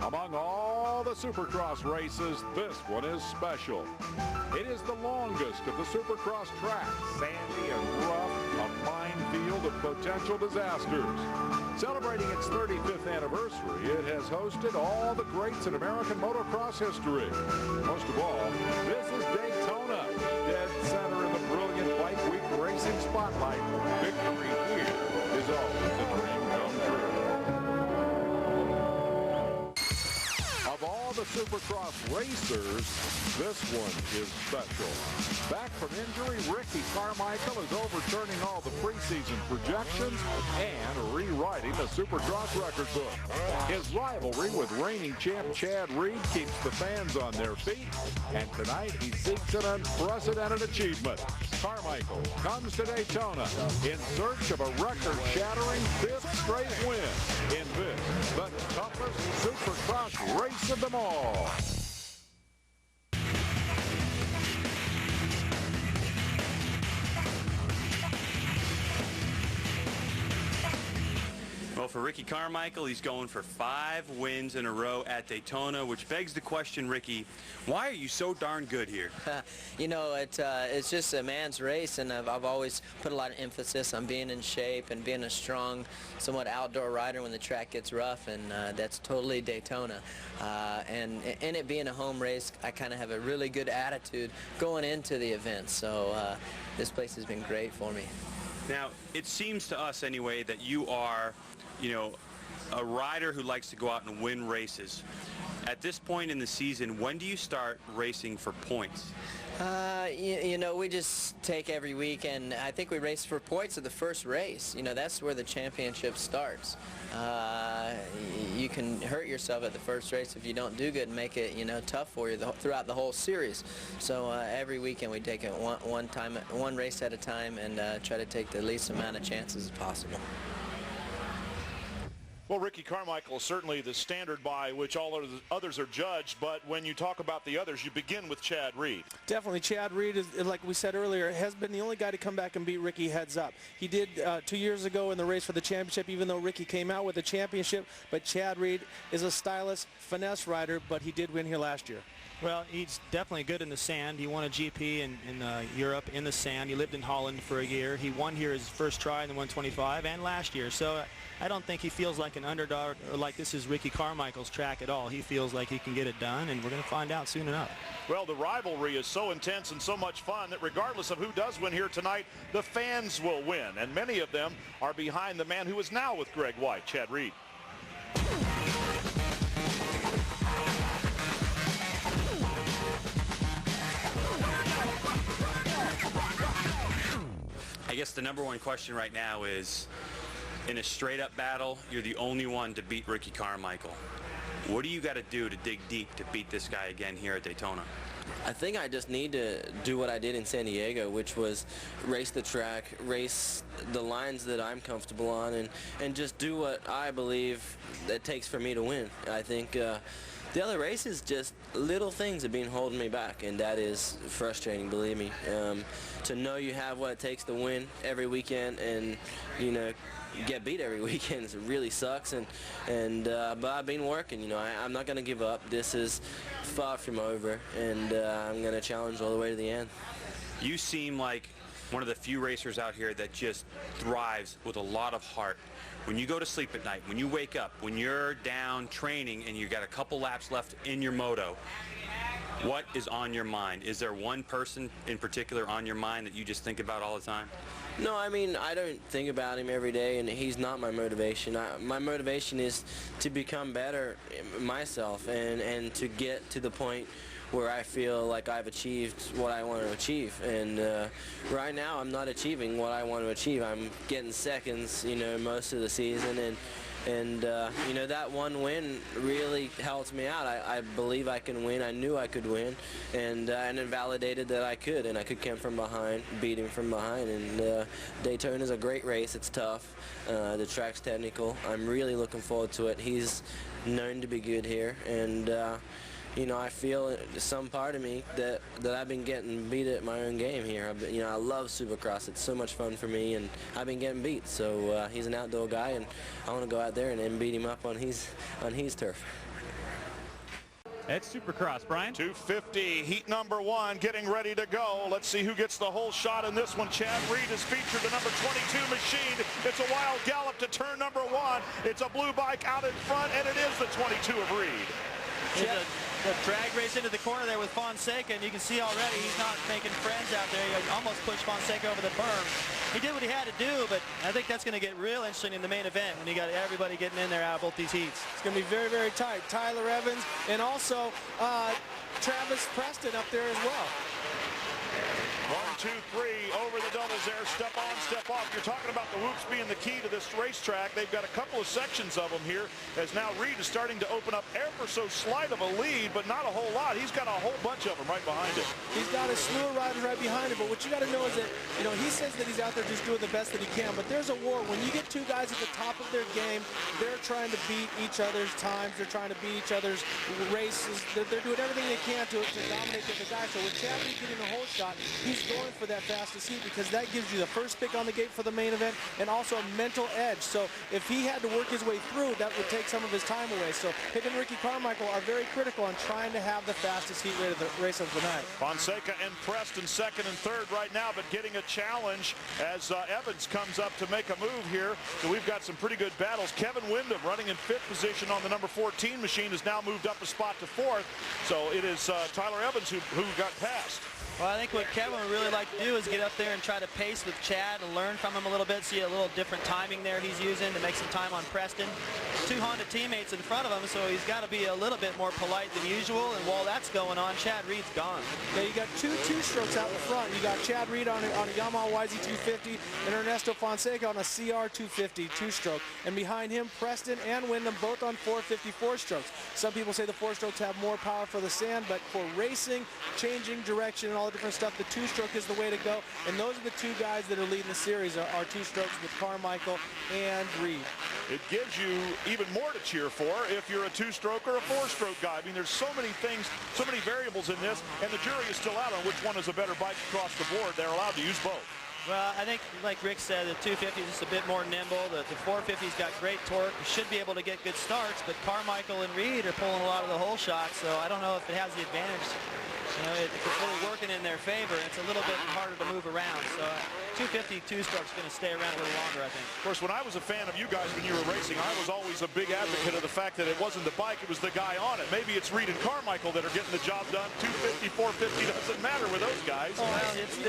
Among all the Supercross races, this one is special. It is the longest of the Supercross tracks, sandy and rough, a minefield of potential disasters. Celebrating its 35th anniversary, it has hosted all the greats in American motocross history. Most of all, this is Daytona, dead center in the brilliant Bike Week racing spotlight. Victory here is always a dream come true. Of all the Supercross racers, this one is special. Back from injury, Ricky Carmichael is overturning all the preseason projections and rewriting the Supercross record book. His rivalry with reigning champ Chad Reed keeps the fans on their feet, and tonight he seeks an unprecedented achievement. Carmichael comes to Daytona in search of a record-shattering fifth straight win in this, the toughest Supercross race of them all. Well, for Ricky Carmichael, he's going for 5 wins in a row at Daytona, which begs the question, Ricky, why are you so darn good here? You know, it's just a man's race, and I've always put a lot of emphasis on being in shape and being a strong, somewhat outdoor rider when the track gets rough, and that's totally Daytona. And in it being a home race, I kind of have a really good attitude going into the event, so this place has been great for me. Now, it seems to us anyway that you are, you know, a rider who likes to go out and win races. At this point in the season, when do you start racing for points? You know, we just take every week, and I think we race for points at the first race. You know, that's where the championship starts. You can hurt yourself at the first race if you don't do good and make it, you know, tough for you throughout the whole series. So every weekend we take it one race at a time, and try to take the least amount of chances as possible. Well, Ricky Carmichael is certainly the standard by which all of the others are judged, but when you talk about the others, you begin with Chad Reed. Definitely. Chad Reed, is, like we said earlier, has been the only guy to come back and beat Ricky heads up. He did 2 years ago in the race for the championship, even though Ricky came out with the championship, but Chad Reed is a stylish, finesse rider, but he did win here last year. Well, he's definitely good in the sand. He won a GP in Europe in the sand. He lived in Holland for a year. He won here his first try in the 125 and last year. So I don't think he feels like an underdog or like this is Ricky Carmichael's track at all. He feels like he can get it done, and we're going to find out soon enough. Well, the rivalry is so intense and so much fun that regardless of who does win here tonight, the fans will win. And many of them are behind the man who is now with Greg White, Chad Reed. I guess the number one question right now is, in a straight-up battle, you're the only one to beat Ricky Carmichael. What do you got to do to dig deep to beat this guy again here at Daytona? I think I just need to do what I did in San Diego, which was race the track, race the lines that I'm comfortable on, and just do what I believe it takes for me to win. I think the other races, just little things have been holding me back, and that is frustrating, believe me. To know you have what it takes to win every weekend, and you know, get beat every weekend, it really sucks. But I've been working. You know, I'm not going to give up. This is far from over, and I'm going to challenge all the way to the end. You seem like one of the few racers out here that just thrives with a lot of heart. When you go to sleep at night, when you wake up, when you're down training and you got a couple laps left in your moto, what is on your mind? Is there one person in particular on your mind that you just think about all the time? No, I mean, I don't think about him every day, and he's not my motivation. My motivation is to become better myself and to get to the point where I feel like I've achieved what I want to achieve. And right now, I'm not achieving what I want to achieve. I'm getting seconds, you know, most of the season, and you know, that one win really helped me out. I believe I can win. I knew I could win, and it validated that I could, and I could come from behind, beat him from behind. And Daytona is a great race. It's tough. The track's technical. I'm really looking forward to it. He's known to be good here, and you know, I feel some part of me that I've been getting beat at my own game here. You know, I love Supercross. It's so much fun for me, and I've been getting beat. So he's an outdoor guy, and I want to go out there and beat him up on his turf. at Supercross. Brian? 250, heat number 1, getting ready to go. Let's see who gets the whole shot in this one. Chad Reed has featured the number 22 machine. It's a wild gallop to turn number 1. It's a blue bike out in front, and it is the 22 of Reed. The drag race into the corner there with Fonseca, and you can see already he's not making friends out there. He almost pushed Fonseca over the berm. He did what he had to do, but I think that's going to get real interesting in the main event when you got everybody getting in there out of both these heats. It's going to be very, very tight. Tyler Evans and also Travis Preston up there as well. 1, 2, 3, over the doubles there, step on, step off. You're talking about the whoops being the key to this racetrack. They've got a couple of sections of them here, as now Reed is starting to open up ever so slight of a lead, but not a whole lot. He's got a whole bunch of them right behind him. He's got a slew of riders right behind him, but what you got to know is that, you know, he says that he's out there just doing the best that he can, but there's a war. When you get two guys at the top of their game, they're trying to beat each other's times. They're trying to beat each other's races. They're doing everything they can to dominate the other guy. So with Chad Reed getting the whole shot, he's going for that fastest heat because that gives you the first pick on the gate for the main event and also a mental edge. So if he had to work his way through, that would take some of his time away. So him and Ricky Carmichael are very critical on trying to have the fastest heat rate of the race of the night. Fonseca and Preston second and third right now, but getting a challenge as Evans comes up to make a move here. So we've got some pretty good battles. Kevin Windham running in 5th position on the number 14 machine has now moved up a spot to 4th. So it is Tyler Evans who got passed. Well, I think what Kevin would really like to do is get up there and try to pace with Chad and learn from him a little bit, see a little different timing there he's using to make some time on Preston. 2 Honda teammates in front of him, so he's got to be a little bit more polite than usual, and while that's going on, Chad Reed's gone. Yeah, you got two two-strokes out in front. You got Chad Reed on a Yamaha YZ250 and Ernesto Fonseca on a CR250 two-stroke. And behind him, Preston and Windham both on 454 strokes. Some people say the 4-strokes have more power for the sand, but for racing, changing direction, and all the different stuff, the two-stroke is the way to go. And those are the 2 guys that are leading the series, are two-strokes with Carmichael and Reed. It gives you even more to cheer for if you're a 2-stroke or a 4-stroke guy. I mean, there's so many things, so many variables in this, and the jury is still out on which one is a better bike across the board. They're allowed to use both. Well, I think, like Rick said, the 250 is just a bit more nimble. The 450's got great torque. You should be able to get good starts, but Carmichael and Reed are pulling a lot of the whole shots, so I don't know if it has the advantage. You know, it's really working in their favor. It's a little bit harder to move around. So 250 two-stroke's going to stay around a little longer, I think. Of course, when I was a fan of you guys when you were racing, I was always a big advocate of the fact that it wasn't the bike, it was the guy on it. Maybe it's Reed and Carmichael that are getting the job done. 250, 450 doesn't matter with those guys. Well,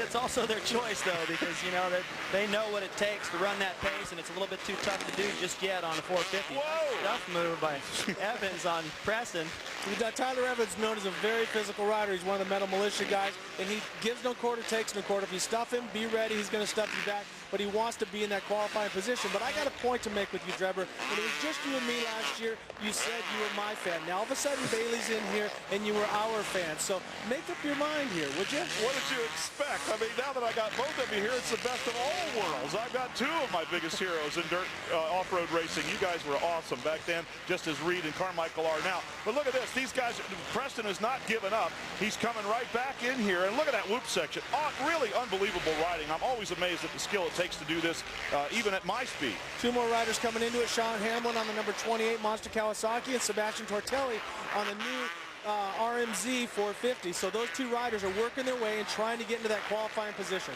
it's also their choice, though, because, you know, they know what it takes to run that pace, and it's a little bit too tough to do just yet on a 450. Whoa! Tough move by Evans on Preston. We've got Tyler Evans, known as a very physical rider. He's one of the Metal Militia guys, and he gives no quarter, takes no quarter. If you stuff him, be ready. He's going to stuff you back, but he wants to be in that qualifying position. But I got a point to make with you, Drebber. When it was just you and me last year, you said you were my fan. Now, all of a sudden, Bailey's in here, and you were our fan. So make up your mind here, would you? What did you expect? I mean, now that I got both of you here, it's the best of all worlds. I've got 2 of my biggest heroes in dirt off-road racing. You guys were awesome back then, just as Reed and Carmichael are now. But look at this. These guys, Preston has not given up. He's coming right back in here, and look at that whoop section. Really unbelievable riding. I'm always amazed at the skill it takes to do this, even at my speed. 2 more riders coming into it. Sean Hamlin on the number 28 Monster Kawasaki, and Sebastian Tortelli on the new RMZ 450. So those 2 riders are working their way and trying to get into that qualifying position.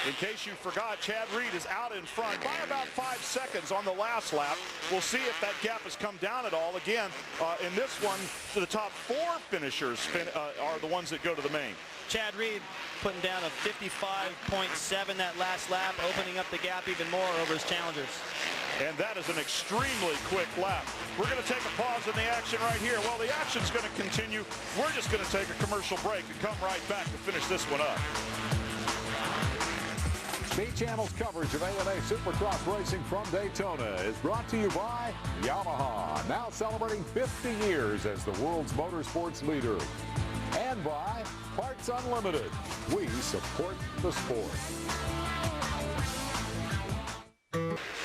In case you forgot, Chad Reed is out in front by about 5 seconds on the last lap. We'll see if that gap has come down at all. Again, in this one, the top 4 finishers are the ones that go to the main. Chad Reed putting down a 55.7 that last lap, opening up the gap even more over his challengers. And that is an extremely quick lap. We're going to take a pause in the action right here. Well, the action's going to continue. We're just going to take a commercial break and come right back to finish this one up. Speed Channel's coverage of AMA Supercross Racing from Daytona is brought to you by Yamaha, now celebrating 50 years as the world's motorsports leader. And by Parts Unlimited. We support the sport.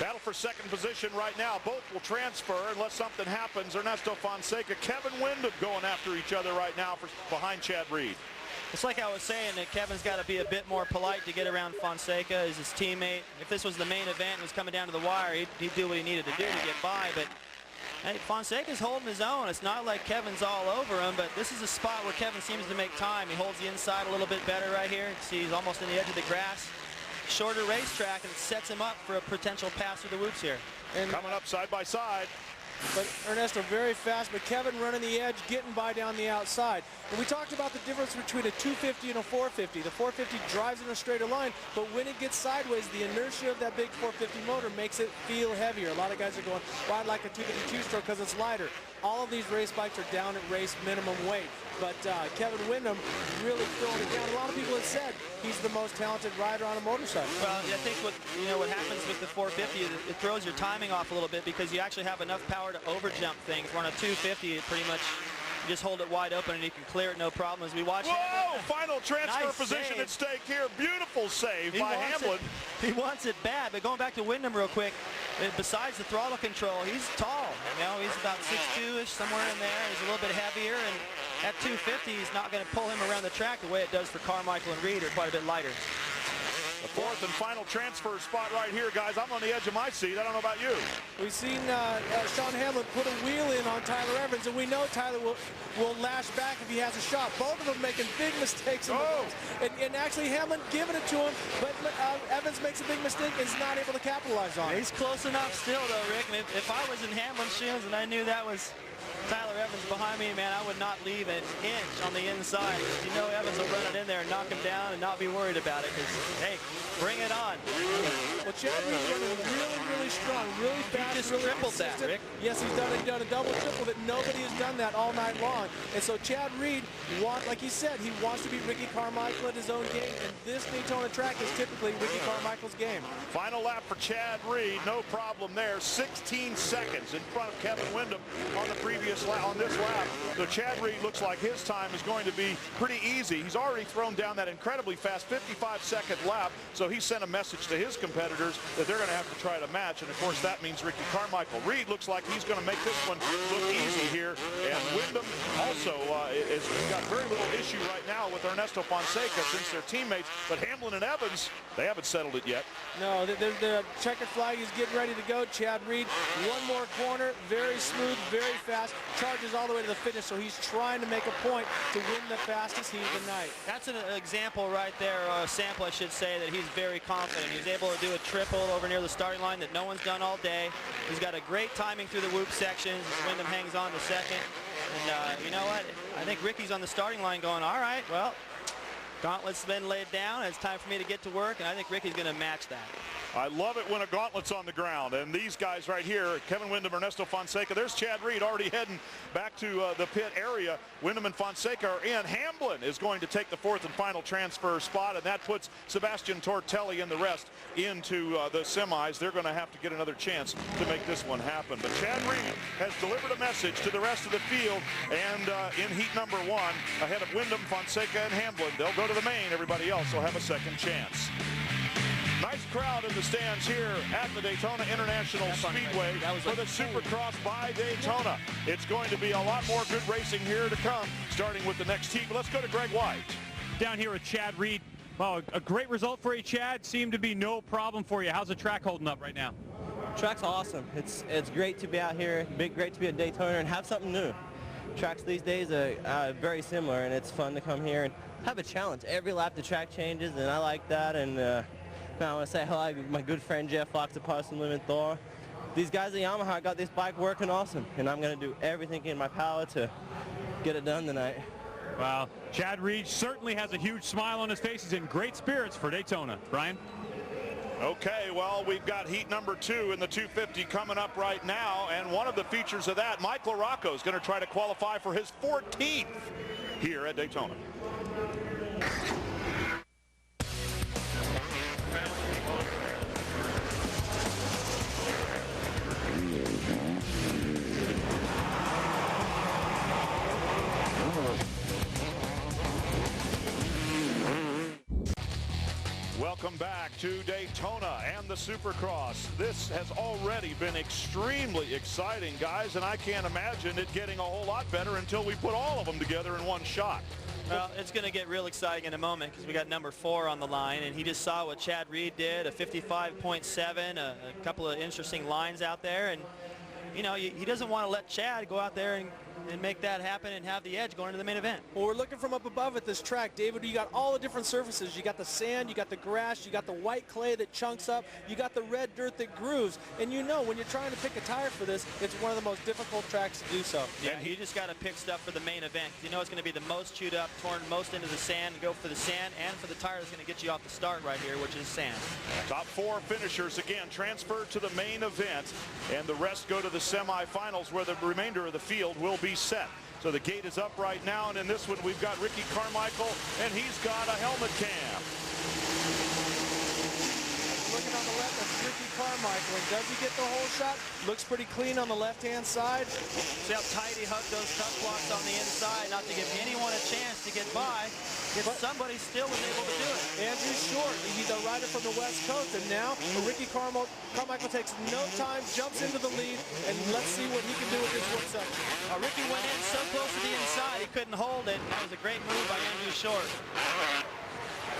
Battle for second position right now. Both will transfer unless something happens. Ernesto Fonseca, Kevin Windham going after each other right now behind Chad Reed. It's like I was saying that Kevin's got to be a bit more polite to get around Fonseca as his teammate. If this was the main event and was coming down to the wire, he'd do what he needed to do to get by. But Hey, Fonseca's holding his own. It's not like Kevin's all over him, but this is a spot where Kevin seems to make time. He holds the inside a little bit better right here. See, he's almost on the edge of the grass. Shorter racetrack, and it sets him up for a potential pass through the whoops here. And coming up side by side. But Ernesto very fast, but Kevin running the edge, getting by down the outside. And we talked about the difference between a 250 and a 450. The 450 drives in a straighter line, but when it gets sideways, the inertia of that big 450 motor makes it feel heavier. A lot of guys are going, well, I'd like a 252 stroke because it's lighter. All of these race bikes are down at race minimum weight. But Kevin Windham really throwing it down. A lot of people have said he's the most talented rider on a motorcycle. Well, I think what happens with the 450 is it throws your timing off a little bit because you actually have enough power to overjump things. Where on a 250, it pretty much you just hold it wide open and you can clear it no problem. As we watch. Whoa! Final transfer Nice position save. at stake here. Beautiful save by Hamlin. He wants it bad, but going back to Windham real quick, besides the throttle control, he's tall. You know, he's about 6'2", somewhere in there. He's a little bit heavier, and at 250, he's not going to pull him around the track the way it does for Carmichael and Reed, are quite a bit lighter. The fourth and final transfer spot right here, guys. I'm on the edge of my seat. I don't know about you. We've seen Sean Hamlin put a wheel in on Tyler Evans, and we know Tyler will lash back if he has a shot. Both of them making big mistakes in the race. And actually Hamlin giving it to him, but Evans makes a big mistake and is not able to capitalize on it. He's close enough still, though, Rick. And if I was in Hamlin's shoes and I knew that was Tyler Evans behind me, man, I would not leave an inch on the inside. You know Evans will run it in there and knock him down and not be worried about it because, hey, bring it on. Well, Chad Reed's running really, really strong, really fast. He just really tripled that, consistent. Rick. Yes, he's done a double triple that nobody has done that all night long. And so Chad Reed, like he said, he wants to beat Ricky Carmichael at his own game, and this Daytona track is typically Ricky Carmichael's game. Final lap for Chad Reed, no problem there. 16 seconds in front of Kevin Windham on the previous lap, on this lap. So Chad Reed looks like his time is going to be pretty easy. He's already thrown down that incredibly fast 55-second lap, so he sent a message to his competitors that they're going to have to try to match, and of course that means Ricky Carmichael. Reed looks like he's going to make this one look easy here, and Windham also has got very little issue right now with Ernesto Fonseca since they're teammates, but Hamlin and Evans, they haven't settled it yet. No, the checkered flag is getting ready to go. Chad Reed, one more corner, very smooth, very fast, charges all the way to the finish, so he's trying to make a point to win the fastest heat of the night. That's an example right there, a sample I should say, that he's very confident. He's able to do a triple over near the starting line that no one's done all day. He's got a great timing through the whoop sections. Windham hangs on to second. And you know what? I think Ricky's on the starting line going, all right, well, gauntlet's been laid down. It's time for me to get to work, and I think Ricky's going to match that. I love it when a gauntlet's on the ground, and these guys right here, Kevin Windham, Ernesto Fonseca, there's Chad Reed already heading back to the pit area. Windham and Fonseca are in. Hamlin is going to take the fourth and final transfer spot, and that puts Sebastian Tortelli and the rest into the semis. They're going to have to get another chance to make this one happen. But Chad Reed has delivered a message to the rest of the field, and in heat number one, ahead of Windham, Fonseca, and Hamlin, they'll go to the main. Everybody else will have a second chance. Nice crowd in the stands here at the Daytona International Speedway for the Supercross by Daytona. It's going to be a lot more good racing here to come, starting with the next heat. But let's go to Greg White. Down here with Chad Reed. Well, a great result for you, Chad. Seemed to be no problem for you. How's the track holding up right now? Track's awesome. It's great to be out here. Great to be at Daytona and have something new. Tracks these days are very similar, and it's fun to come here and have a challenge. Every lap the track changes, and I like that. And I want to say hello to my good friend Jeff Fox of Parson Limit Thor. These guys at Yamaha got this bike working awesome, and I'm going to do everything in my power to get it done tonight. Well, Chad Reed certainly has a huge smile on his face. He's in great spirits for Daytona. Brian? Okay, well, we've got heat number 2 in the 250 coming up right now, and one of the features of that, Mike LaRocco is going to try to qualify for his 14th here at Daytona. Welcome back to Daytona and the Supercross. This has already been extremely exciting, guys, and I can't imagine it getting a whole lot better until we put all of them together in one shot. Well, it's going to get real exciting in a moment because we got number 4 on the line, and he just saw what Chad Reed did, a 55.7, a couple of interesting lines out there, and you know, he doesn't want to let Chad go out there and make that happen and have the edge going into the main event. Well, we're looking from up above at this track. David, you got all the different surfaces. You got the sand, you got the grass, you got the white clay that chunks up, you got the red dirt that grooves. And you know, when you're trying to pick a tire for this, it's one of the most difficult tracks to do so. Yeah, you just got to pick stuff for the main event. You know it's going to be the most chewed up, torn most into the sand, and go for the sand and for the tire that's going to get you off the start right here, which is sand. Top 4 finishers again transfer to the main event, and the rest go to the semifinals where the remainder of the field will be set. So the gate is up right now, and in this one we've got Ricky Carmichael, and he's got a helmet cam. Looking on the left, that's Ricky Carmichael, and does he get the whole shot? Looks pretty clean on the left-hand side. See how tight he hugged those tuck blocks on the inside, not to give anyone a chance to get by. Yet somebody still was able to do it. Andrew Short, he's a rider from the West Coast, and now Ricky Carmichael takes no time, jumps into the lead, and let's see what he can do with this one section. Ricky went in so close to the inside, he couldn't hold it. That was a great move by Andrew Short.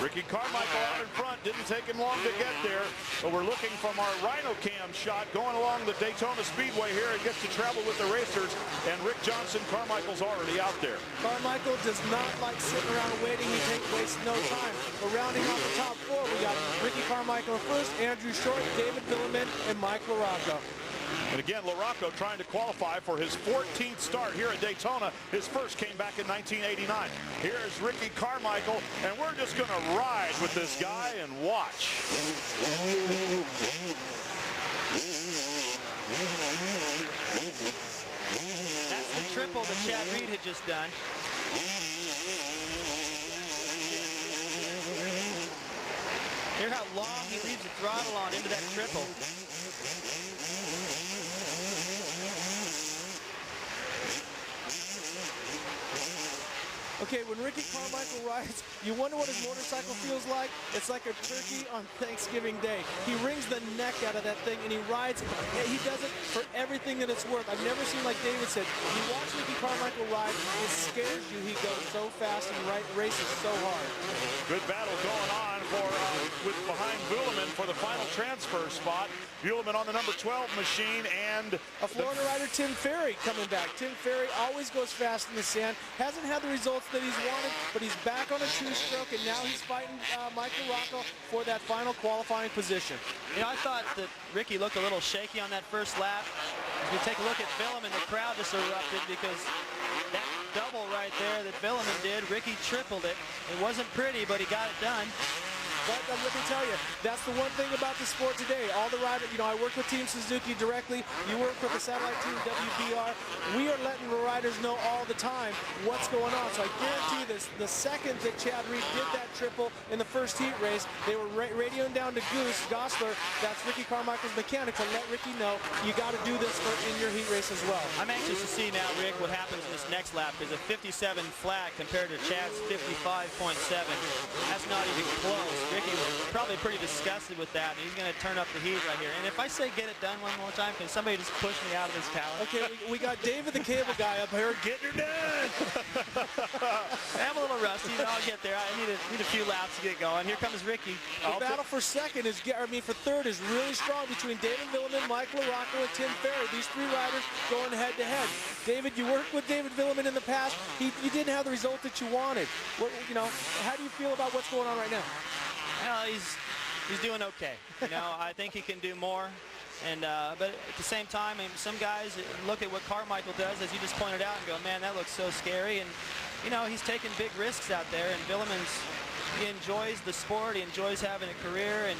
Ricky Carmichael out in front, didn't take him long to get there, but we're looking from our Rhino Cam shot going along the Daytona Speedway here. He gets to travel with the racers, and Rick Johnson, Carmichael's already out there. Carmichael does not like sitting around waiting. He wastes no time. But rounding off the top 4, we got Ricky Carmichael first, Andrew Short, David Villemin, and Mike LaRocco. And again, LaRocco trying to qualify for his 14th start here at Daytona. His first came back in 1989. Here's Ricky Carmichael, and we're just going to ride with this guy and watch. That's the triple that Chad Reed had just done. Hear how long he leaves the throttle on into that triple. Okay, when Ricky Carmichael rides, you wonder what his motorcycle feels like? It's like a turkey on Thanksgiving Day. He wrings the neck out of that thing, and he rides. He does it for everything that it's worth. I've never seen, like David said, you watch Ricky Carmichael ride, it scares you. He goes so fast and races so hard. Good battle going on with behind Villemin for the final transfer spot. Villemin on the number 12 machine, and a Florida rider, Tim Ferry, coming back. Tim Ferry always goes fast in the sand. Hasn't had the results that he's wanted, but he's back on a two-stroke, and now he's fighting Mike LaRocco for that final qualifying position. You know, I thought that Ricky looked a little shaky on that first lap. If you take a look at Villemin, the crowd just erupted because that double right there that Villemin did, Ricky tripled it. It wasn't pretty, but he got it done. But let me tell you, that's the one thing about the sport today. All the riders, you know, I work with Team Suzuki directly. You work with the satellite team, WBR. We are letting the riders know all the time what's going on. So I guarantee this, the second that Chad Reed did that triple in the first heat race, they were radioing down to Gosler, that's Ricky Carmichael's mechanic, to let Ricky know you got to do this in your heat race as well. I'm anxious to see now, Rick, what happens in this next lap, because a 57 flat compared to Chad's 55.7. That's not even close. Ricky was probably pretty disgusted with that, and he's going to turn up the heat right here. And if I say get it done one more time, can somebody just push me out of this tower? Okay, we got David the cable guy up here. Get her done! I'm a little rusty, but I'll get there. I need a few laps to get going. Here comes Ricky. The battle for second is, for third is really strong between David Villemin, Mike LaRocco, and Tim Ferry. These three riders going head to head. David, you worked with David Villemin in the past. You didn't have the result that you wanted. You know, how do you feel about what's going on right now? Well, he's doing okay. You know, I think he can do more. And but at the same time, I mean, some guys look at what Carmichael does, as you just pointed out, and go, man, that looks so scary. And you know, he's taking big risks out there. And he enjoys the sport. He enjoys having a career and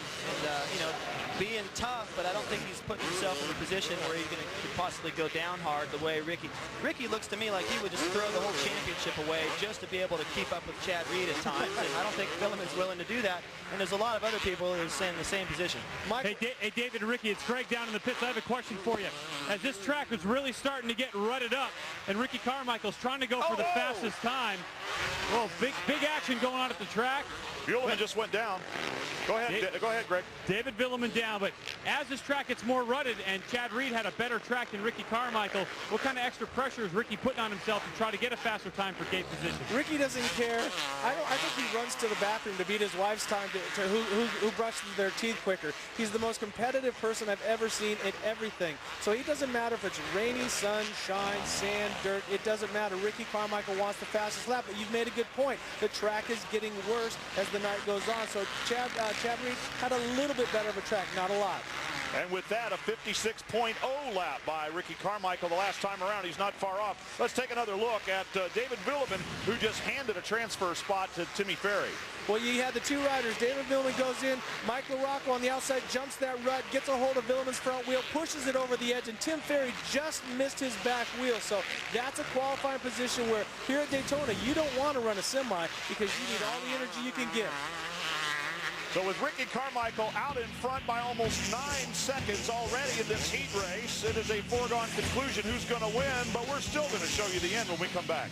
you know, being tough. But I don't think he's putting himself in a position where he's going to possibly go down hard the way Ricky. Ricky looks to me like he would just throw the whole championship away just to be able to keep up with Chad Reed at times. And I don't think Villemin's willing to do that. And there's a lot of other people who are in the same position. Hey, David and Ricky, it's Greg down in the pits. I have a question for you. As this track is really starting to get rutted up, and Ricky Carmichael's trying to go for the fastest time. Well, big action going on at the track. Buellman just went down. Go ahead, Greg. David Buellman down, but as this track gets more rutted and Chad Reed had a better track than Ricky Carmichael, what kind of extra pressure is Ricky putting on himself to try to get a faster time for gate position? Ricky doesn't care. I think he runs to the bathroom to beat his wife's time to who brushes their teeth quicker. He's the most competitive person I've ever seen in everything. So he doesn't matter if it's rainy, sun, shine, sand, dirt. It doesn't matter. Ricky Carmichael wants the fastest lap, but you've made a good point. The track is getting worse as the night goes on. So Chad Reed had a little bit better of a track, not a lot. And with that, a 56.0 lap by Ricky Carmichael the last time around. He's not far off. Let's take another look at David Buellman, who just handed a transfer spot to Timmy Ferry. Well, you had the two riders. David Buellman goes in. Mike LaRocco on the outside jumps that rut, gets a hold of Buellman's front wheel, pushes it over the edge, and Tim Ferry just missed his back wheel. So that's a qualifying position where here at Daytona, you don't want to run a semi because you need all the energy you can get. So with Ricky Carmichael out in front by almost 9 seconds already in this heat race, it is a foregone conclusion who's going to win, but we're still going to show you the end when we come back.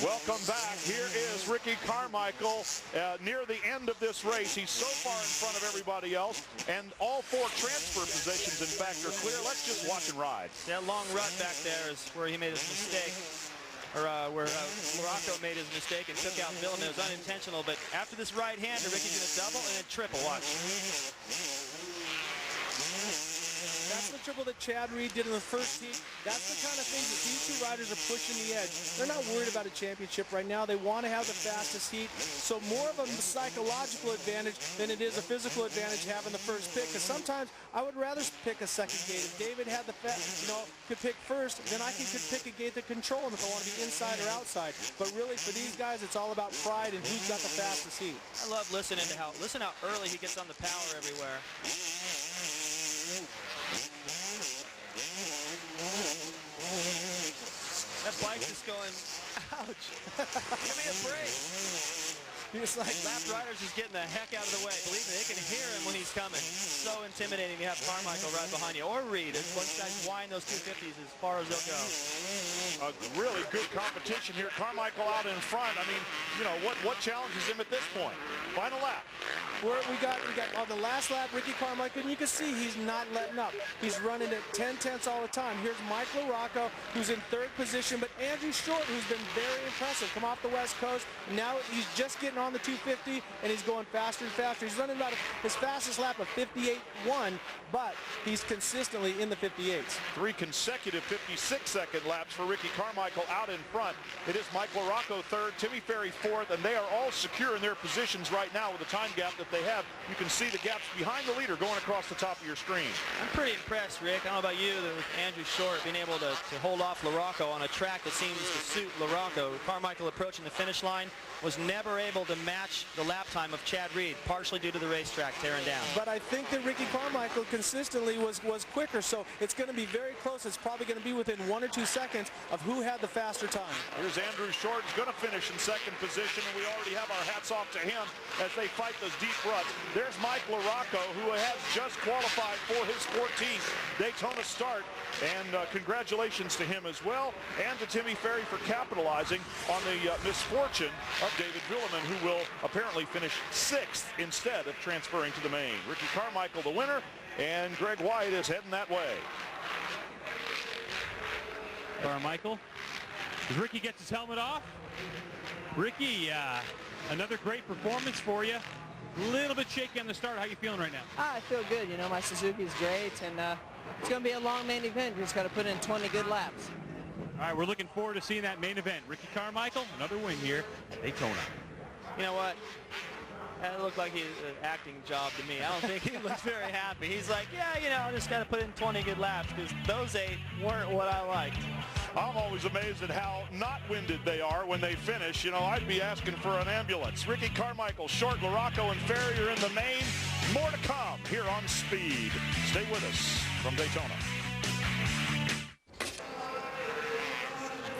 Welcome back. Here is Ricky Carmichael near the end of this race. He's so far in front of everybody else, and all 4 transfer positions, in fact, are clear. Let's just watch and ride. That long rut back there is where he made his mistake. Or where LaRocco made his mistake and took out Buellman. It was unintentional, but after this right-hander, Ricky's going to double and then triple. Watch. That's the triple that Chad Reed did in the first heat. That's the kind of thing that these two riders are pushing the edge. They're not worried about a championship right now. They want to have the fastest heat. So more of a psychological advantage than it is a physical advantage having the first pick. Because sometimes I would rather pick a second gate. If David had the could pick first, then I could pick a gate to control him if I want to be inside or outside. But really, for these guys, it's all about pride and who's got the fastest heat. I love listening to how early he gets on the power everywhere. That bike's just going, ouch. Give me a break. It's like lap riders just getting the heck out of the way. Believe me, they can hear him when he's coming. So intimidating to have Carmichael right behind you. Or Reed. Once guys wind those 250s as far as they'll go. A really good competition here. Carmichael out in front. I mean, you know, what challenges him at this point? Final lap. We got on the last lap, Ricky Carmichael, and you can see he's not letting up. He's running at 10/10 all the time. Here's Mike LaRocco, who's in 3rd position, but Andrew Short, who's been very impressive, come off the West Coast. Now he's just getting on the 250, and he's going faster and faster. He's running about his fastest lap of 58.1, but he's consistently in the 58s. 3 consecutive 56-second laps for Ricky Carmichael out in front. It is Mike LaRocco 3rd, Timmy Ferry 4th, and they are all secure in their positions right now with the time gap that they have. You can see the gaps behind the leader going across the top of your screen. I'm pretty impressed, Rick. I don't know about you, with Andrew Short being able to hold off LaRocco on a track that seems to suit LaRocco. Carmichael approaching the finish line was never able to match the lap time of Chad Reed, partially due to the racetrack tearing down. But I think that Ricky Carmichael consistently was quicker, so it's going to be very close. It's probably going to be within 1 or 2 seconds of who had the faster time. Here's Andrew Short, who's going to finish in 2nd position, and we already have our hats off to him as they fight those deep ruts. There's Mike LaRocco, who has just qualified for his 14th Daytona start, and congratulations to him as well, and to Timmy Ferry for capitalizing on the misfortune of David Buellman, who will apparently finish 6th instead of transferring to the main. Ricky Carmichael the winner, and Greg White is heading that way. Carmichael, as Ricky gets his helmet off. Ricky, another great performance for you. A little bit shaky on the start. How you feeling right now? I feel good. You know, my Suzuki's great, and it's going to be a long main event. You just got to put in 20 good laps. All right, we're looking forward to seeing that main event. Ricky Carmichael, another win here at Daytona. You know what? That looked like an acting job to me. I don't think he looks very happy. He's like, yeah, you know, I just got to put in 20 good laps because those 8 weren't what I liked. I'm always amazed at how not winded they are when they finish. You know, I'd be asking for an ambulance. Ricky Carmichael, Short, LaRocco, and Ferry are in the main. More to come here on Speed. Stay with us from Daytona.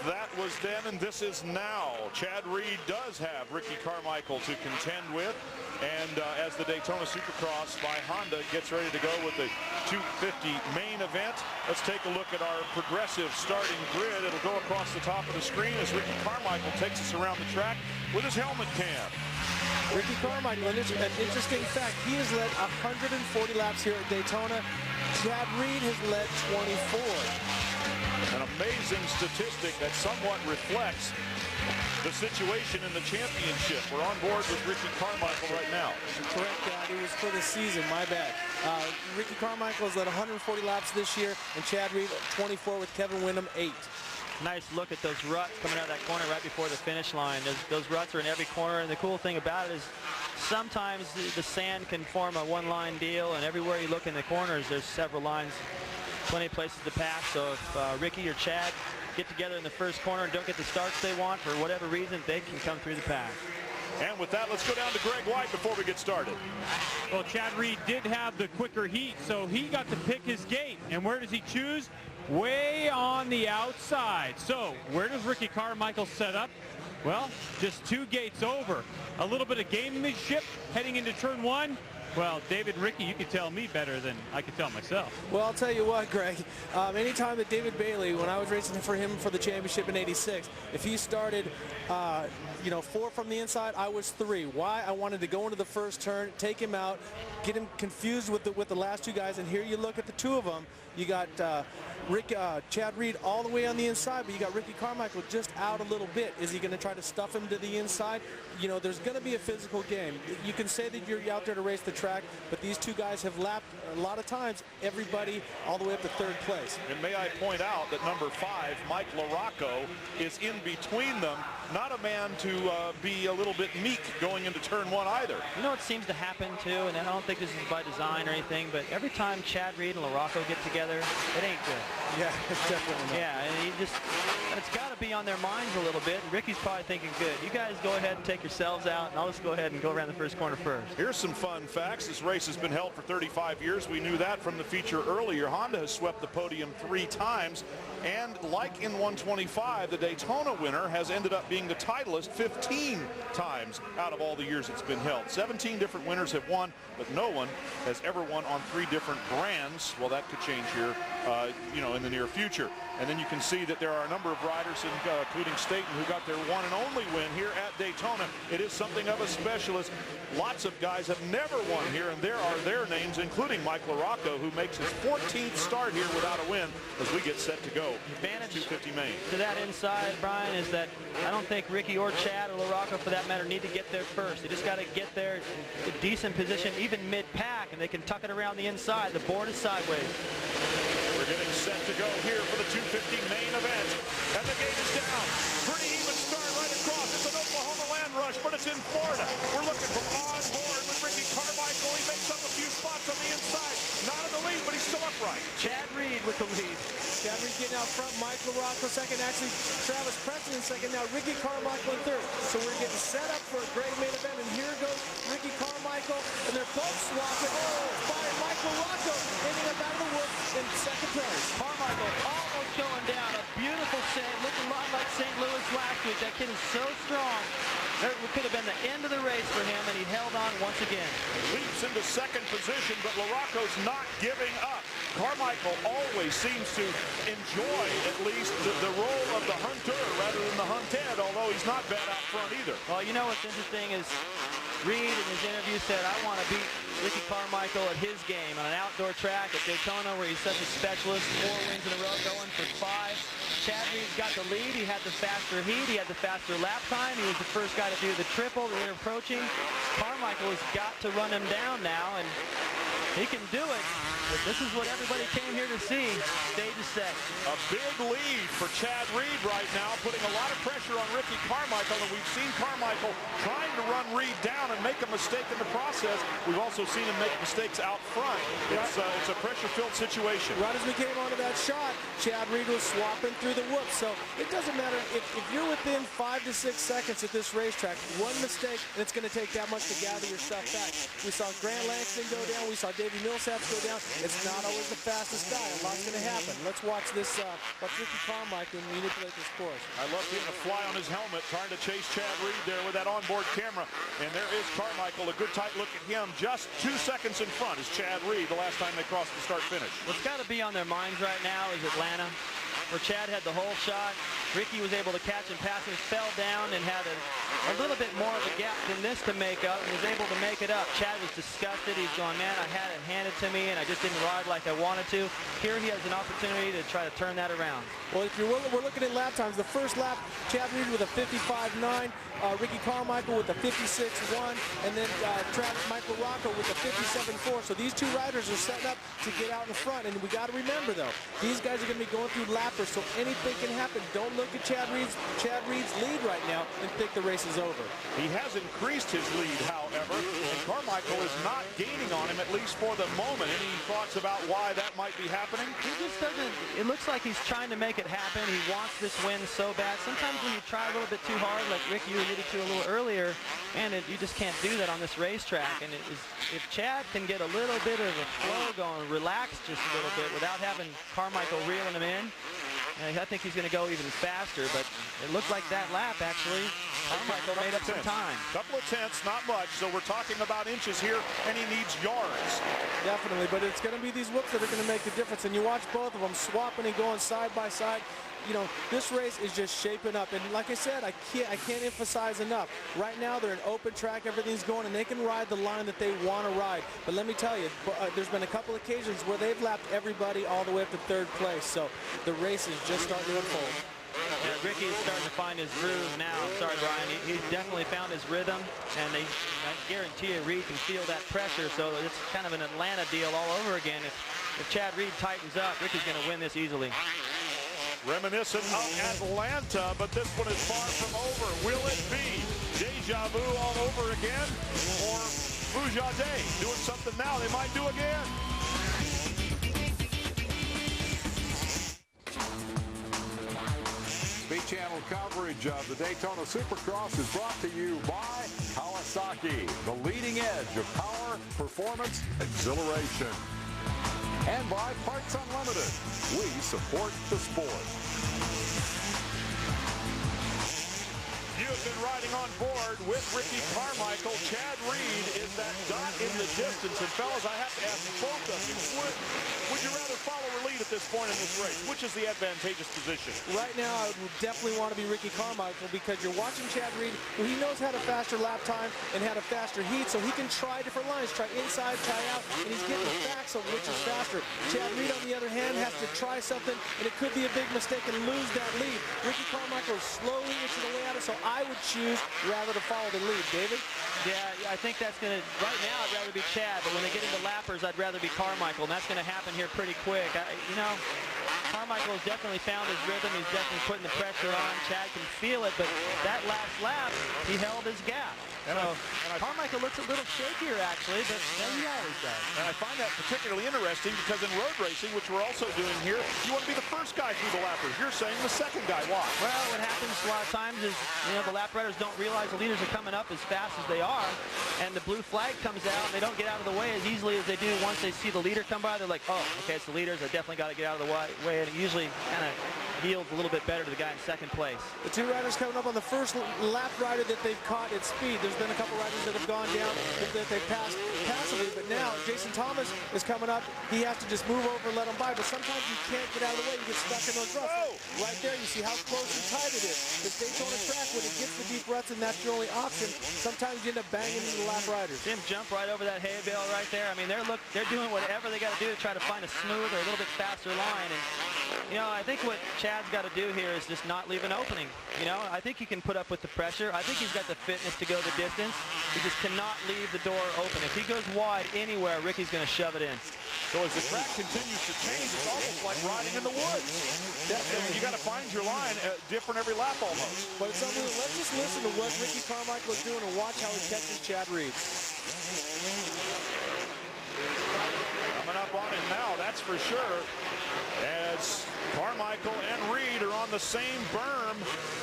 That was then and this is now. Chad Reed does have Ricky Carmichael to contend with. And as the Daytona Supercross by Honda gets ready to go with the 250 main event, let's take a look at our progressive starting grid. It'll go across the top of the screen as Ricky Carmichael takes us around the track with his helmet cam. Ricky Carmichael, an interesting fact, he has led 140 laps here at Daytona. Chad Reed has led 24. An amazing statistic that somewhat reflects the situation in the championship. We're on board with Ricky Carmichael right now. Correct, Dad. It was for the season. My bad. Ricky Carmichael has led 140 laps this year, and Chad Reed 24 with Kevin Windham 8. Nice look at those ruts coming out of that corner right before the finish line. Those ruts are in every corner, and the cool thing about it is sometimes the sand can form a one-line deal, and everywhere you look in the corners, there's several lines, plenty of places to pass. So if Ricky or Chad get together in the first corner and don't get the starts they want for whatever reason, they can come through the pack. And with that, let's go down to Greg White before we get started. Well, Chad Reed did have the quicker heat, so he got to pick his gate. And where does he choose? Way on the outside. So where does Ricky Carmichael set up? Well, just 2 gates over. A little bit of gamesmanship heading into turn 1. Well, David, Ricky, you can tell me better than I can tell myself. Well, I'll tell you what, Greg. Anytime that David Bailey, when I was racing for him for the championship in '86, if he started, 4 from the inside, I was 3. Why? I wanted to go into the first turn, take him out, get him confused with the last 2 guys. And here you look at the 2 of them. You got Chad Reed all the way on the inside, but you got Ricky Carmichael just out a little bit. Is he going to try to stuff him to the inside? There's going to be a physical game. You can say that you're out there to race the track, but these 2 guys have lapped a lot of times everybody all the way up to 3rd place. And may I point out that number 5, Mike LaRocco, is in between them. Not a man to be a little bit meek going into turn 1 either. You know what seems to happen too, and I don't think this is by design or anything, but every time Chad Reed and LaRocco get together, it ain't good. Yeah, it's definitely not. Yeah, and it's got to be on their minds a little bit. And Ricky's probably thinking, good, you guys go ahead and take yourselves out, and I'll just go ahead and go around the first corner first. Here's some fun facts. This race has been held for 35 years. We knew that from the feature earlier. Honda has swept the podium 3 times. And like in 125, the Daytona winner has ended up being the titleist 15 times out of all the years it's been held. 17 different winners have won, but no one has ever won on 3 different brands. Well, that could change here, in the near future. And then you can see that there are a number of riders, including Staten, who got their one and only win here at Daytona. It is something of a specialist. Lots of guys have never won here, and there are their names, including Mike LaRocco, who makes his 14th start here without a win as we get set to go. Advantage 250 main. to that inside, Brian, is that I don't think Ricky or Chad or LaRocco, for that matter, need to get there first. They just got to get there in a decent position, even mid-pack, and they can tuck it around the inside. The board is sideways. We're getting set to go here for the 250 main event. And the gate is down. Pretty even start right across. It's an Oklahoma land rush, but it's in Florida. We're looking from on board with Ricky Carmichael. He makes up a few spots on the inside. Not in the lead, but he's still upright. Chad Reed with the lead. Chad Reed getting out front. Mike LaRocco second. Actually, Travis Preston in second. Now Ricky Carmichael in 3rd. So we're getting set up for a great main event. And here goes Ricky Carmichael. And they're both swapping. By Mike LaRocco ending up out of the woods in 2nd place. Carmichael almost going down. A beautiful set, looking a lot like St. Louis last week. That kid is so strong. It could have been the end of the race for him, and he held on once again. Leaps into 2nd position, but LaRocco's not giving up. Carmichael always seems to enjoy, at least, the role of the hunter rather than the hunted, although he's not bad out front either. Well, you know what's interesting is Reed in his interview said, I want to beat Ricky Carmichael at his game on an outdoor track at Daytona where he's such a specialist. 4 wins in a row, going for 5. Chad Reed's got the lead. He had the faster heat. He had the faster lap time. He was the first guy to do the triple, the approaching. Carmichael has got to run him down now, and he can do it. But this is what everybody came here to see. Stage is set. A big lead for Chad Reed right now, putting a lot of pressure on Ricky Carmichael, and we've seen Carmichael trying to run Reed down and make a mistake in the process. We've also seen him make mistakes out front. It's a pressure-filled situation. Right as we came onto that shot, Chad Reed was swapping through the whoops. So it doesn't matter if you're within 5 to 6 seconds at this racetrack, one mistake, and it's going to take that much to gather your stuff back. We saw Grant Langston go down. We saw Davey Millsaps go down, it's not always the fastest guy. A lot's going to happen. Let's watch this. Watch Ricky Carmichael manipulate this course. I love seeing a fly on his helmet trying to chase Chad Reed there with that onboard camera. And there is Carmichael. A good tight look at him. Just 2 seconds in front is Chad Reed the last time they crossed the start-finish. What's got to be on their minds right now is Atlanta, where Chad had the whole shot. Ricky was able to catch and pass him, fell down and had a little bit more of a gap than this to make up, and was able to make it up. Chad was disgusted. He's going, man, I had it handed to me, and I just didn't ride like I wanted to. Here he has an opportunity to try to turn that around. Well, if we're looking at lap times, the first lap, Chad Reed with a 55.9, Ricky Carmichael with a 56.1, and then Michael Rocco with a 57.4. So these two riders are setting up to get out in front. And we got to remember, though, these guys are going to be going through lappers, so anything can happen. Don't look at Chad Reed's lead right now and think the race is over. He has increased his lead, however, and Carmichael is not gaining on him, at least for the moment. Any thoughts about why that might be happening? He just doesn't. It looks like he's trying to make it happen. He wants this win so bad. Sometimes when you try a little bit too hard, like Ricky alluded to a little earlier, and you just can't do that on this racetrack. And if Chad can get a little bit of a flow going, relax just a little bit without having Carmichael reeling him in, I think he's going to go even faster. But it looked like that lap, actually, Carmichael made up some time. Couple of tenths, not much. So we're talking about inches here, and he needs yards. Definitely, but it's going to be these whoops that are going to make the difference. And you watch both of them swapping and going side by side. You know, this race is just shaping up, and like I said, I can't emphasize enough. Right now, they're an open track, everything's going, and they can ride the line that they want to ride. But let me tell you, there's been a couple occasions where they've lapped everybody all the way up to third place. So the race is just starting to unfold. Yeah, Ricky is starting to find his groove now. I'm sorry, Brian. He's definitely found his rhythm, and I guarantee you Reed can feel that pressure. So it's kind of an Atlanta deal all over again. If Chad Reed tightens up, Ricky's going to win this easily. Reminiscent of Atlanta, but this one is far from over. Will it be deja vu all over again, or Bujade doing something now they might do again? Speed Channel coverage of the Daytona Supercross is brought to you by Kawasaki, the leading edge of power, performance, exhilaration. And by Parts Unlimited. We support the sport. You have been riding on board with Ricky Carmichael. Chad Reed is that dot in the distance. And fellas, I have to ask both of you, would you rather follow or lead at this point in this race? Which is the advantageous position? Right now, I would definitely want to be Ricky Carmichael, because you're watching Chad Reed. Well, he knows how to faster lap time and how to faster heat, so he can try different lines, try inside, try out, and he's getting the facts of which is faster. Chad Reed, on the other hand, has to try something, and it could be a big mistake and lose that lead. Ricky Carmichael is slowly inching away at it, so I would choose rather to follow the lead. David? Yeah, I think that's going to, right now I'd rather be Chad, but when they get into lappers, I'd rather be Carmichael, and that's going to happen here pretty quick. You know, Carmichael has definitely found his rhythm. He's definitely putting the pressure on. Chad can feel it, but that last lap, he held his gap. And Carmichael looks a little shakier, actually, but he always does. And I find that particularly interesting because in road racing, which we're also doing here, you want to be the first guy through the lappers. You're saying the second guy. Why? Well, what happens a lot of times is, you know, the lap riders don't realize the leaders are coming up as fast as they are, and the blue flag comes out, and they don't get out of the way as easily as they do once they see the leader come by. They're like, oh, okay, it's the leaders. I definitely got to get out of the way, and it usually kind of yields a little bit better to the guy in second place. The two riders coming up on the first lap rider that they've caught at speed. There's been a couple riders that have gone down that they've passed passively, but now Jason Thomas is coming up. He has to just move over and let him by, but sometimes you can't get out of the way. You get stuck in those ruts. Right there, you see how close and tight it is. The Daytona track, when it gets the deep ruts and that's your only option, sometimes you end up banging into the lap riders. See him jump right over that hay bale right there. I mean, they're doing whatever they got to do to try to find a smooth or a little bit faster line. And, you know, I think what Chad's got to do here is just not leave an opening. You know, I think he can put up with the pressure. I think he's got the fitness to go the distance. He just cannot leave the door open. If he goes wide anywhere, Ricky's going to shove it in. So as the track continues to change, it's almost like riding in the woods. You got to find your line different every lap almost. But it's unbelievable. Let's just listen to what Ricky Carmichael is doing and watch how he catches Chad Reed. Coming up on him now, that's for sure. As Carmichael and Reed are on the same berm,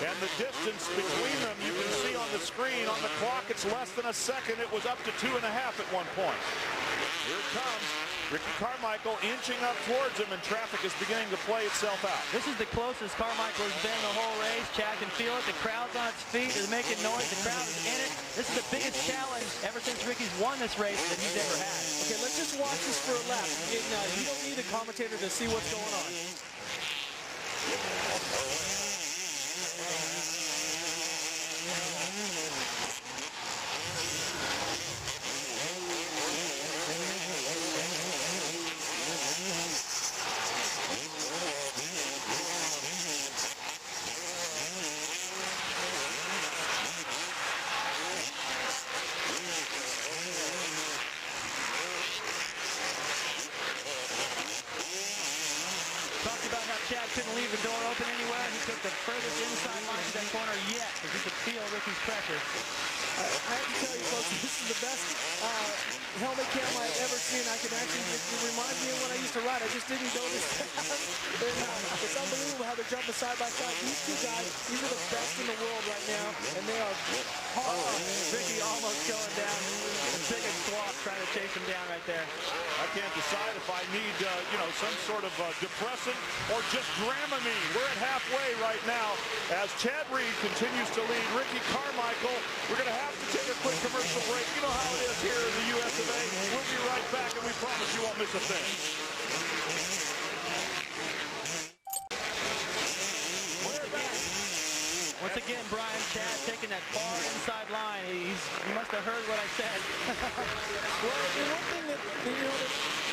and the distance between them you can see on the screen. On the clock, it's less than a second. It was up to 2.5 at one point. Here it comes. Ricky Carmichael inching up towards him, and traffic is beginning to play itself out. This is the closest Carmichael has been the whole race. Chad can feel it. The crowd's on its feet. They're making noise. The crowd is in it. This is the biggest challenge ever since Ricky's won this race that he's ever had. Okay, let's just watch this for a lap. You don't need a commentator to see what's going on. Chad couldn't leave the door open anywhere. He took the furthest inside line to that corner yet because he could feel Ricky's pressure. I have to tell you, folks, this is the best helmet cam I've ever seen. I can actually, it reminds me of when I used to ride. I just didn't go this fast. It's unbelievable how they're jumping side by side. These two guys, these are the best in the world right now, and they are hard. Ricky almost going down. The biggest squawk trying to chase him down right there. I can't decide if I need, some sort of depressant or just Dramamine. We're at halfway right now as Chad Reed continues to lead Ricky Carmichael. We're going to have to take a quick commercial break. You know how it is here in the US of A. We'll be right back, and we promise you won't miss a thing. We're back. Once again, Brian, Chad taking that far inside line. He must have heard what I said. Well, the one thing that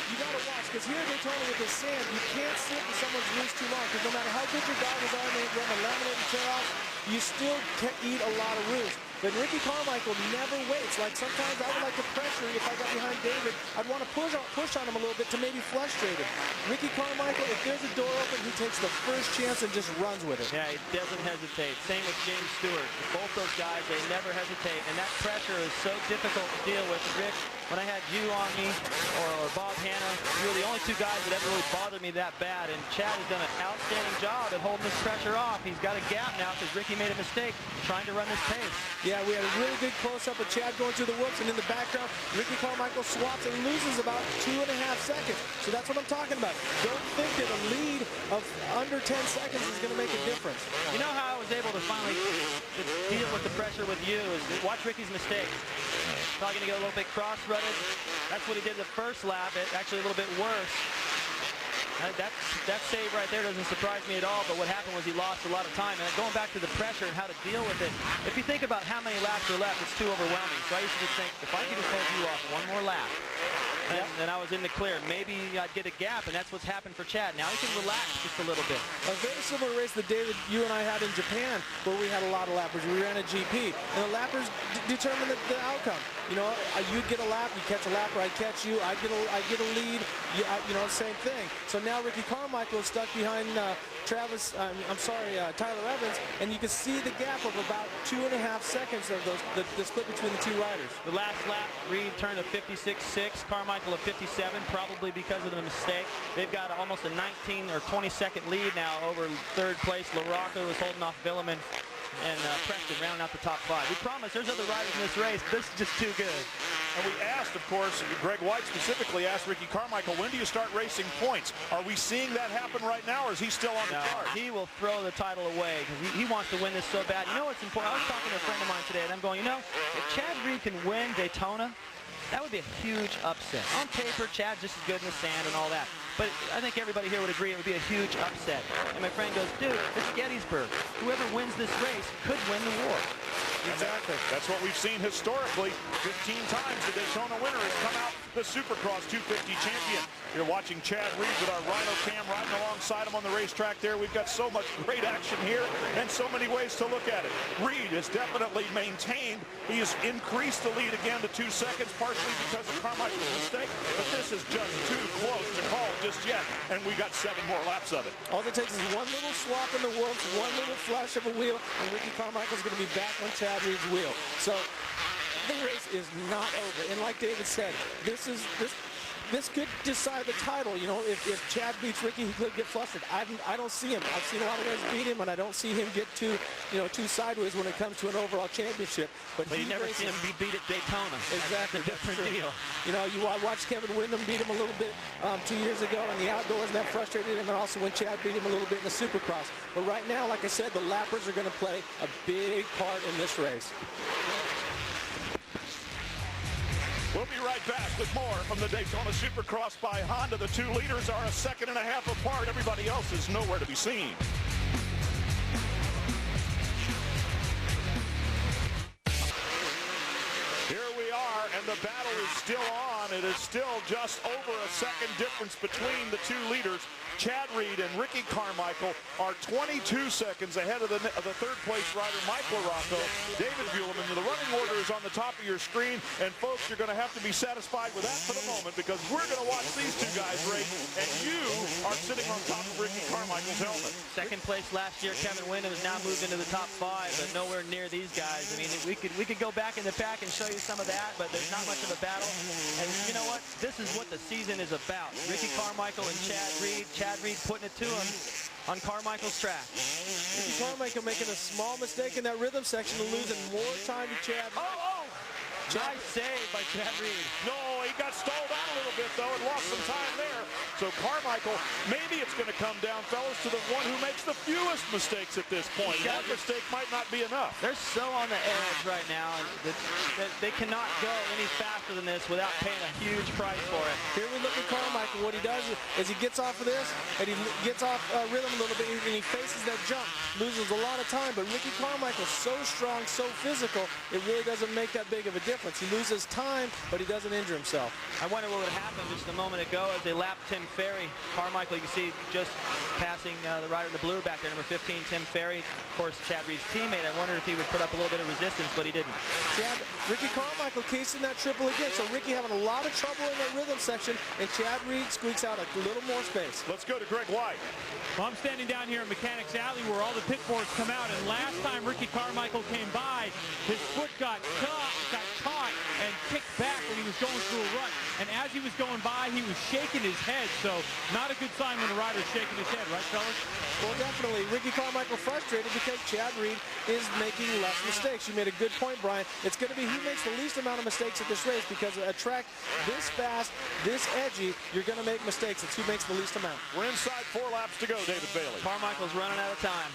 you got to watch, because here at Daytona with the sand, you can't sit in someone's roost too long, because no matter how good your goggles are and they run a laminate and tear off, you still can eat a lot of roost. But Ricky Carmichael never waits. Like sometimes I would like to pressure, if I got behind David, I'd want to push on him a little bit to maybe frustrate him. Ricky Carmichael, if there's a door open, he takes the first chance and just runs with it. Yeah, he doesn't hesitate. Same with James Stewart. Both those guys, they never hesitate. And that pressure is so difficult to deal with. Rich, when I had you on me, or Bob Hanna, you were the only two guys that ever really bothered me that bad. And Chad has done an outstanding job at holding this pressure off. He's got a gap now because Ricky made a mistake trying to run this pace. Yeah, we had a really good close-up of Chad going through the whoops, and in the background, Ricky Carmichael swaps and loses about 2.5 seconds. So that's what I'm talking about. Don't think that a lead of under 10 seconds is going to make a difference. You know how I was able to finally deal with the pressure with you is watch Ricky's mistake. Probably going to get a little bit cross-rutted. That's what he did the first lap. Actually a little bit worse. That save right there doesn't surprise me at all, but what happened was he lost a lot of time. And going back to the pressure and how to deal with it, if you think about how many laps are left, it's too overwhelming. So I used to just think, if I could just hold you off one more lap, and I was in the clear, maybe I'd get a gap, and that's what's happened for Chad. Now he can relax just a little bit. A very similar race that David, you and I had in Japan, where we had a lot of lappers. We ran a GP, and the lappers determine the outcome. You'd get a lap, you catch a lapper, I'd catch you, I'd get a lead, same thing. So now Ricky Carmichael is stuck behind Tyler Evans, and you can see the gap of about 2.5 seconds of the split between the two riders. The last lap, Reed turned a 56.6, Carmichael a 57, probably because of the mistake. They've got almost a 19 or 20-second lead now over third place. LaRocca was holding off Villeman, and Preston rounding out the top 5. We promise there's other riders in this race. This is just too good. And we asked, of course, Greg White specifically asked Ricky Carmichael, when do you start racing points? Are we seeing that happen right now, or is he still on the card? He will throw the title away because he wants to win this so bad. You know what's important? I was talking to a friend of mine today, and I'm going, if Chad Reed can win Daytona, that would be a huge upset. On paper, Chad's just as good in the sand and all that. But I think everybody here would agree it would be a huge upset. And my friend goes, dude, it's Gettysburg. Whoever wins this race could win the war. Exactly. That's what we've seen historically. 15 times the Daytona winner has come out the Supercross 250 champion. You're watching Chad Reed with our Rhino Cam riding alongside him on the racetrack there. We've got so much great action here and so many ways to look at it. Reed has definitely maintained. He has increased the lead again to 2 seconds, partially because of Carmichael's mistake. But this is just too close to call just yet, and we got 7 more laps of it. All it takes is one little swap in the whoops, one little flash of a wheel, and Ricky Carmichael's going to be back on Chad Reed's wheel. So the race is not over. And like David said, this could decide the title. You know, if Chad beats Ricky, he could get flustered. I don't see him. I've seen a lot of guys beat him, and I don't see him get too sideways when it comes to an overall championship. But you never seen him be beat at Daytona. Exactly. That's a different deal. You know, you watched Kevin Windham beat him a little bit 2 years ago in the outdoors, and that frustrated him, and also when Chad beat him a little bit in the Supercross. But right now, like I said, the lappers are going to play a big part in this race. We'll be right back with more from the Daytona Supercross by Honda. The two leaders are a second and a half apart. Everybody else is nowhere to be seen. Here we are, and the battle is still on. It is still just over a second difference between the two leaders. Chad Reed and Ricky Carmichael are 22 seconds ahead of the third-place rider, Mike LaRocco. David Buellman, the running order is on the top of your screen, and folks, you're going to have to be satisfied with that for the moment because we're going to watch these two guys race, and you are sitting on top of Ricky Carmichael's helmet. Second place last year, Kevin Windham has now moved into the top 5, but nowhere near these guys. I mean, we could go back in the pack and show you some of that, but there's not much of a battle. And you know what? This is what the season is about. Ricky Carmichael and Chad Reed. Chad Reed putting it to him on Carmichael's track. Ricky Carmichael making a small mistake in that rhythm section and losing more time to Chad. Nice save by Chad Reed. No, he got stalled out a little bit, though, and lost some time there. So Carmichael, maybe it's going to come down, fellas, to the one who makes the fewest mistakes at this point. One mistake might not be enough. They're so on the edge right now that they cannot go any faster than this without paying a huge price for it. Here we look at Carmichael. What he does is he gets off of this, and he gets off rhythm a little bit, and he faces that jump. Loses a lot of time, but Ricky Carmichael's so strong, so physical, it really doesn't make that big of a difference. He loses time, but he doesn't injure himself. I wonder what would happen just a moment ago as they lapped Tim Ferry. Carmichael, you can see just passing the rider in the blue back there, number 15, Tim Ferry. Of course, Chad Reed's teammate. I wondered if he would put up a little bit of resistance, but he didn't. Ricky Carmichael casing that triple again, so Ricky having a lot of trouble in that rhythm section, and Chad Reed squeaks out a little more space. Let's go to Greg White. Well, I'm standing down here in Mechanics Alley where all the pit boards come out, and last time Ricky Carmichael came by, his foot got caught and kicked back when he was going through a rut. And as he was going by, he was shaking his head, so not a good sign when the rider's shaking his head, right, fellas? Well, definitely. Ricky Carmichael frustrated because Chad Reed is making less mistakes. You made a good point, Brian. It's going to be who makes the least amount of mistakes at this race, because a track this fast, this edgy, you're going to make mistakes. It's who makes the least amount. We're inside 4 laps to go, David Bailey. Carmichael's running out of time.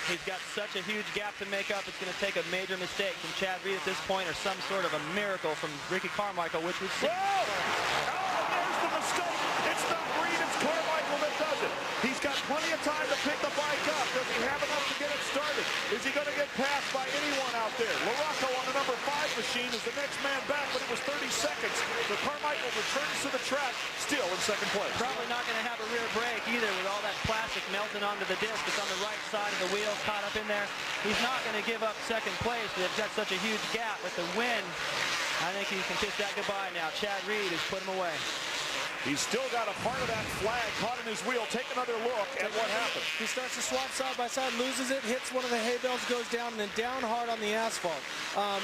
He's got such a huge gap to make up. It's going to take a major mistake from Chad Reed at this point, or some sort of a miracle from Ricky Carmichael, which we've seen. Oh, there's the mistake. It's not Reed, it's Carmichael that does it. He's got plenty of time to pick the bike up. Does he have enough to get it started? Is he going to get passed by anyone out there? LaRocco on the number 5 machine is the next man back, but it was 30 seconds. So Carmichael returns to the track, still in second place. Probably not going to have a rear brake either with all that plastic melting onto the disc. It's on the right side of the wheel, caught up in there. He's not going to give up second place. They've got such a huge gap with the wind. I think he can kiss that goodbye now. Chad Reed has put him away. He's still got a part of that flag caught in his wheel. Take another look at what happened. He starts to swap side by side, loses it, hits one of the hay bales, goes down, and then down hard on the asphalt.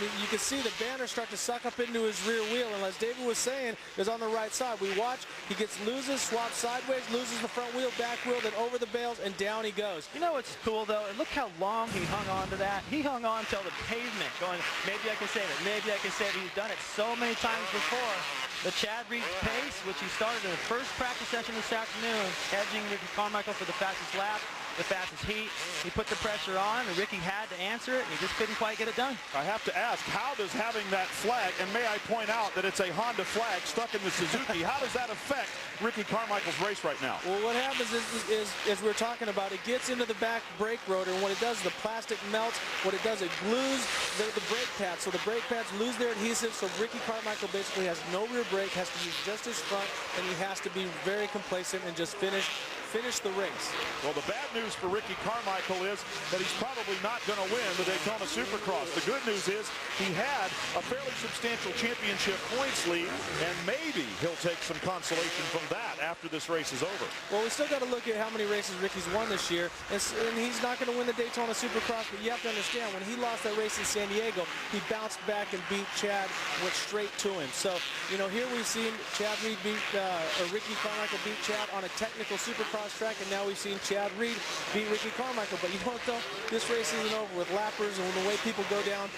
You can see the banner start to suck up into his rear wheel, and as David was saying, is on the right side. We watch, he loses, swaps sideways, loses the front wheel, back wheel, then over the bales, and down he goes. You know what's cool, though? Look how long he hung on to that. He hung on till the pavement, going, maybe I can save it, maybe I can save it. He's done it so many times before. The Chad Reed pace, which he started in the first practice session this afternoon, edging Ricky Carmichael for the fastest lap, the fastest heat. He put the pressure on, and Ricky had to answer it, and he just couldn't quite get it done. I have to ask, how does having that flag, and may I point out that it's a Honda flag stuck in the Suzuki, how does that affect Ricky Carmichael's race right now? Well, what happens is as we're talking about, it gets into the back brake rotor, and what it does, the plastic melts. What it does, it glues the brake pads. So the brake pads lose their adhesive, so Ricky Carmichael basically has no rear brake, has to use just his front, and he has to be very complacent and just finish finish the race. Well, the bad news for Ricky Carmichael is that he's probably not going to win the Daytona Supercross. The good news is he had a fairly substantial championship points lead, and maybe he'll take some consolation from that after this race is over. Well, we still got to look at how many races Ricky's won this year, and he's not going to win the Daytona Supercross, but you have to understand, when he lost that race in San Diego, he bounced back and beat Chad, went straight to him. So, you know, here we've seen Chad Reed beat, or Ricky Carmichael beat Chad on a technical Supercross track, and now we've seen Chad Reed beat Ricky Carmichael. But you know what, though? This race isn't over. With lappers and the way people go down,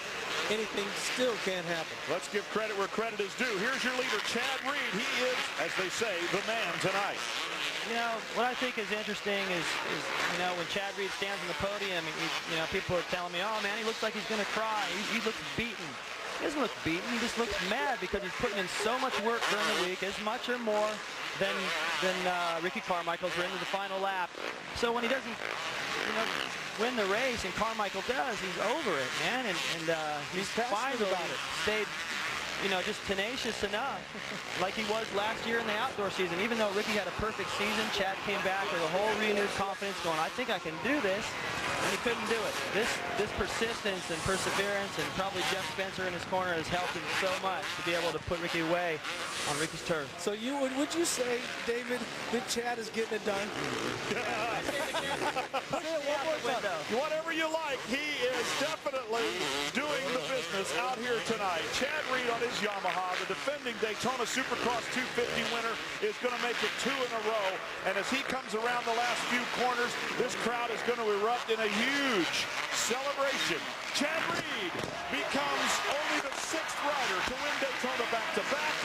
anything still can happen. Let's give credit where credit is due. Here's your leader, Chad Reed. He is, as they say, the man tonight. You know, what I think is interesting is you know, when Chad Reed stands on the podium, you know, people are telling me, oh, man, he looks like he's going to cry. He looks beaten. He doesn't look beaten. He just looks mad because he's putting in so much work during the week, as much or more than Ricky Carmichael's in the final lap. So when he doesn't, you know, win the race, and Carmichael does, he's over it, man, and he's finally about it. Stayed, you know, just tenacious enough, like he was last year in the outdoor season. Even though Ricky had a perfect season, Chad came back with a whole renewed confidence, going, I think I can do this, and he couldn't do it. This persistence and perseverance, and probably Jeff Spencer in his corner, has helped him so much to be able to put Ricky away on Ricky's turf. So would you say, David, that Chad is getting it done? Put it one more time. Whatever you like, he is definitely doing the business out here tonight. Chad Reed on his Yamaha, the defending Daytona Supercross 250 winner, is going to make it 2 in a row. And as he comes around the last few corners, this crowd is going to erupt in a huge celebration. Chad Reed becomes only the 6th rider to win Daytona back-to-back.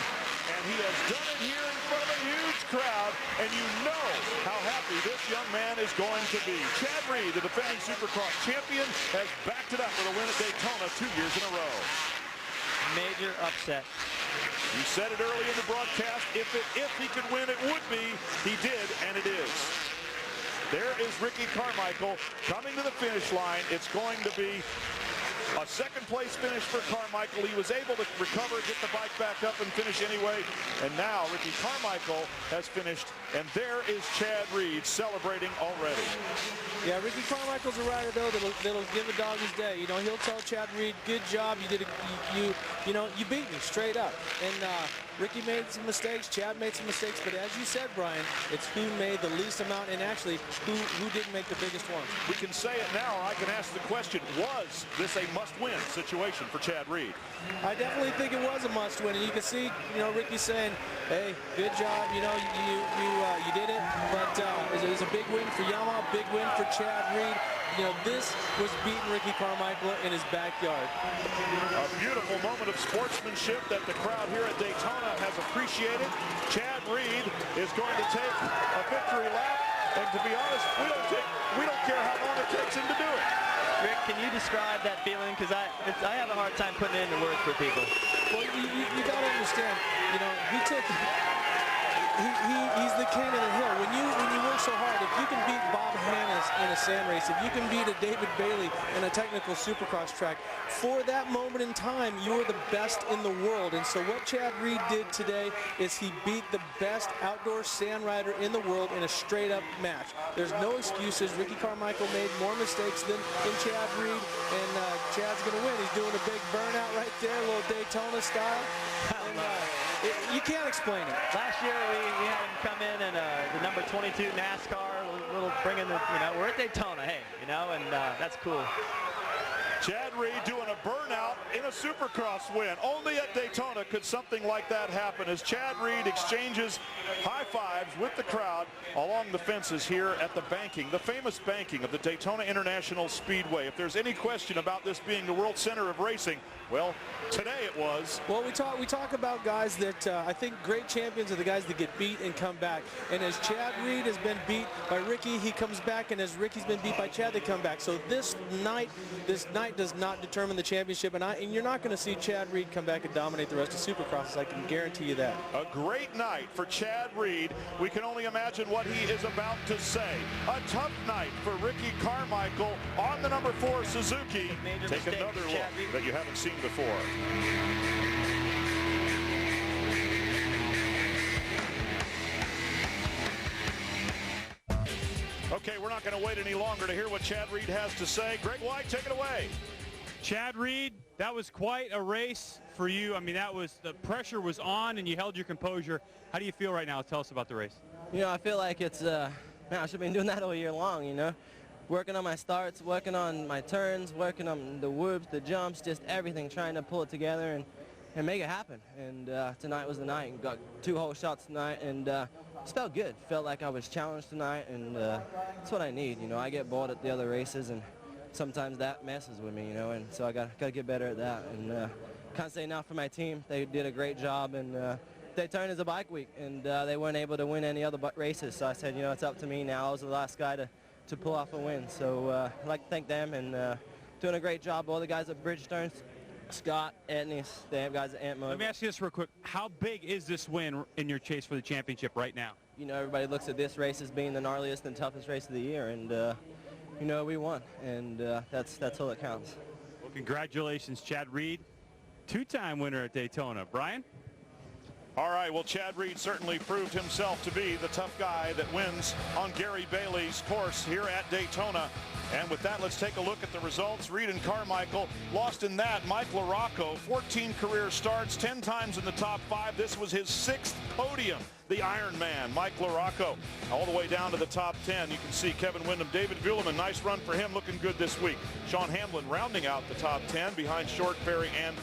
And he has done it here in front of a huge crowd, and you know how happy this young man is going to be. Chad Reed, the defending Supercross champion, has backed it up with a win at Daytona 2 years in a row. Major upset. You said it early in the broadcast, if he could win, it would be. He did, and it is. There is Ricky Carmichael coming to the finish line. It's going to be a second-place finish for Carmichael. He was able to recover, get the bike back up, and finish anyway. And now Ricky Carmichael has finished, and there is Chad Reed celebrating already. Yeah, Ricky Carmichael's a rider, though, that'll give a dog his day. You know, he'll tell Chad Reed, good job. You did you beat me straight up. And Ricky made some mistakes, Chad made some mistakes, but as you said, Brian, it's who made the least amount, and actually who didn't make the biggest ones. We can say it now, or I can ask the question, was this a must-win situation for Chad Reed? I definitely think it was a must-win, and you can see, you know, Ricky saying, hey, good job, you know, you did it, but it was a big win for Yamaha, big win for Chad Reed. You know, this was beating Ricky Carmichael in his backyard. A beautiful moment of sportsmanship that the crowd here at Daytona has appreciated. Chad Reed is going to take a victory lap, and to be honest, we don't care how long it takes him to do it. Rick, can you describe that feeling? Because I have a hard time putting it into words for people. Well, you got to understand, you know, he's the king of the hill. When you work so hard, if you can beat Bob Hannes in a sand race, if you can beat a David Bailey in a technical Supercross track, for that moment in time, you're the best in the world. And so what Chad Reed did today is he beat the best outdoor sand rider in the world in a straight-up match. There's no excuses. Ricky Carmichael made more mistakes than Chad Reed, and Chad's going to win. He's doing a big burnout right there, a little Daytona style. And, you can't explain it. Last year we had him come in the number 22 NASCAR, little bringing the, you know, we're at Daytona, hey, you know, and that's cool. Chad Reed doing a burnout in a Supercross win. Only at Daytona could something like that happen as Chad Reed exchanges high fives with the crowd along the fences here at the banking, the famous banking of the Daytona International Speedway. If there's any question about this being the world center of racing, well, today it was. Well, we talk about guys that I think great champions are the guys that get beat and come back. And as Chad Reed has been beat by Ricky, he comes back, and as Ricky's been beat by Chad, they come back. So this night does not determine the championship, and you're not going to see Chad Reed come back and dominate the rest of Supercross. I can guarantee you that. A great night for Chad Reed. We can only imagine what he is about to say. A tough night for Ricky Carmichael on the number 4 Suzuki. Take another look that you haven't seen before. Okay, we're not going to wait any longer to hear what Chad Reed has to say. Greg White, take it away. Chad Reed, that was quite a race for you. I mean, the pressure was on and you held your composure. How do you feel right now? Tell us about the race. You know, I feel like it's, man, I should have been doing that all year long, you know. Working on my starts, working on my turns, working on the whoops, the jumps, just everything, trying to pull it together and make it happen. And tonight was the night. Got 2 whole shots tonight, and it felt good. Felt like I was challenged tonight, and that's what I need. You know, I get bored at the other races, and sometimes that messes with me, you know, and so I got to get better at that. And can't say enough for my team. They did a great job, and Daytona is a bike week, and they weren't able to win any other races. So I said, you know, it's up to me now. I was the last guy to pull off a win. So I'd like to thank them, and doing a great job. All the guys at Bridgestone, Scott, Etnies, the guys at AMA. Let me ask you this real quick. How big is this win in your chase for the championship right now? You know, everybody looks at this race as being the gnarliest and toughest race of the year, and you know, we won, and that's all that counts. Well, congratulations, Chad Reed, 2-time winner at Daytona. Brian? All right, well, Chad Reed certainly proved himself to be the tough guy that wins on Gary Bailey's course here at Daytona. And with that, let's take a look at the results. Reed and Carmichael lost in that. Mike LaRocco, 14 career starts, 10 times in the top 5. This was his 6th podium. The Iron Man, Mike LaRocco, all the way down to the top 10. You can see Kevin Windham, David Vuillemin, nice run for him, looking good this week. Sean Hamlin rounding out the top 10 behind Short Perry and